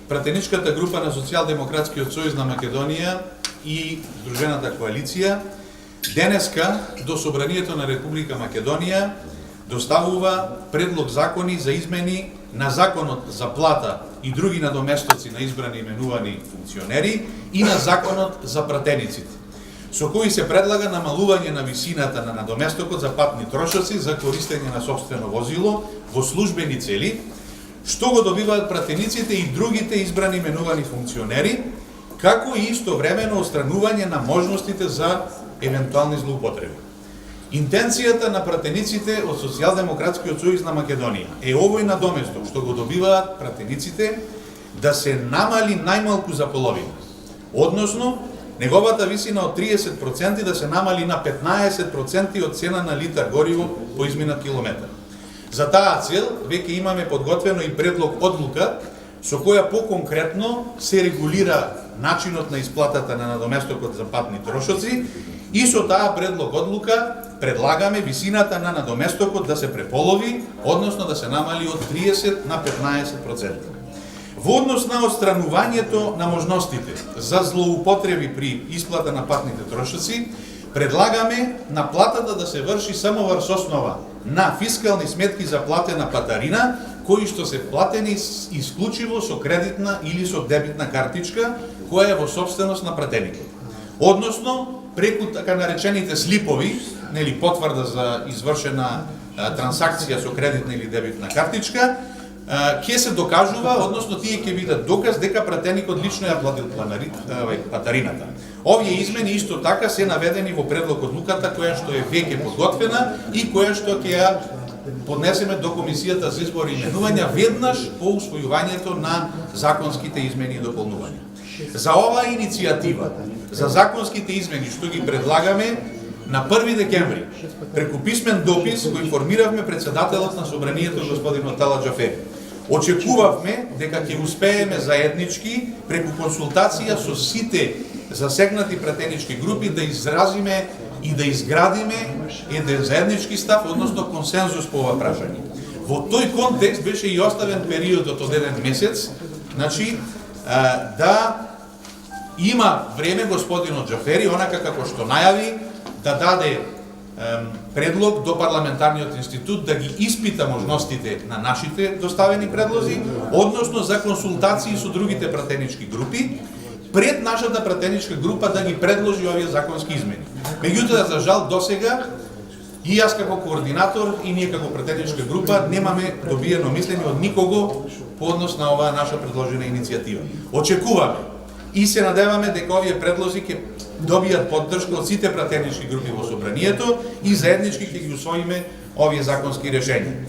пратеничката група на Социјалдемократскиот сојуз на Македонија и Сдружената коалиција денеска до Собранието на Република Македонија доставува предлог закони за измени на Законот за плата и други надоместоци на избрани и именувани функционери и на Законот за пратениците, со кои се предлага намалување на висината на надоместокот за патни трошоци за користење на сопствено возило во службени цели, што го добиваат пратениците и другите избрани именувани функционери, како и истовремено отстранување на можностите за евентуални злоупотреби. Интенцијата на пратениците од Социјалдемократскиот сојуз на Македонија е овој надоместок што го добиваат пратениците да се намали најмалку за половина, односно неговата висина од 30% да се намали на 15% од цена на литар гориво по изминат километар. За таа цел веќе имаме подготвено и предлог одлука со која поконкретно се регулира начинот на исплатата на надоместокот за патни трошоци и со таа предлог одлука предлагаме висината на надоместокот да се преполови, односно да се намали од 30 на 15%. Во однос на отстранувањето на можностите за злоупотреби при исплата на патните трошоци, предлагаме наплатата да се врши само врз основа на фискални сметки за платена патарина, кои што се платени исклучиво со кредитна или со дебитна картичка, која е во собственост на пратеникот. Односно, преку така наречените слипови, нели потврда за извршена трансакција со кредитна или дебитна картичка, ќе се докажува, односно тие ќе бидат доказ дека пратеникот лично ја платил патарината. Овие измени исто така се наведени во предлог одлуката која што е веќе подготвена и која што ќе ја поднесеме до Комисијата за избор и именувања веднаш по усвојувањето на законските измени и дополнувања. За оваа иницијатива, за законските измени што ги предлагаме, на 1 декември, преку писмен допис го информиравме председателот на Собранието господин Атала Џафери. Очекувавме дека ќе успееме заеднички преку консултација со сите засегнати пратенички групи да изразиме и да изградиме еден заеднички став, односно консензус по ова прашање. Во тој контекст беше и оставен периодот од еден месец, значи да има време господинот Џафери, онака како што најави, да даде предлог до парламентарниот институт да ги испита можностите на нашите доставени предлози, односно за консултации со другите пратенички групи, пред нашата пратеничка група да ги предложи овие законски измени. Меѓутоа, за жал, досега и јас како координатор и ние како пратеничка група немаме добиено мислење од никого по однос на оваа наша предложена иницијатива. Очекуваме и се надеваме дека овие предлози ќе добијат поддршка од сите пратенички групи во Собранието и заеднички ќе ги усвоиме овие законски решенија.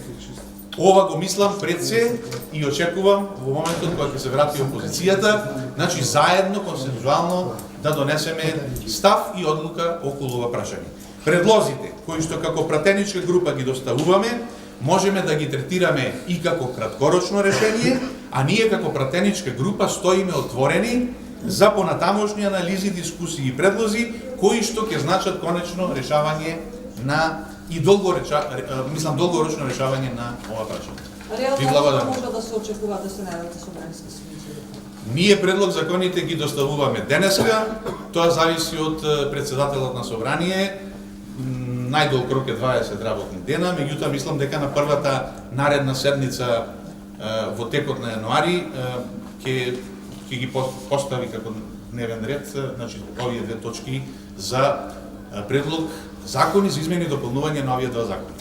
Ова го мислам пред се и очекувам во моментот кога ќе се врати опозицијата, значи заедно, консензуално да донесеме став и одлука околу ова прашање. Предлозите кои што како пратеничка група ги доставуваме, можеме да ги третираме и како краткорочно решение, а ние како пратеничка група стоиме отворени за понатамошни анализи, дискусии и предлози кои што ќе значат конечно решавање на и долгорочно решавање на ова прашање. Ви благодарам. Може да се очекува да се најавите собрански сметки? Ние предлог законите ги доставуваме денеска, тоа зависи од председателот на собрание. Најдолг рок е 20 работни дена, меѓутоа мислам дека на првата наредна седница во текот на јануари ќе ги постави како дневен ред, значи овие две точки за предлог закони за измени и дополнување на овие два закона.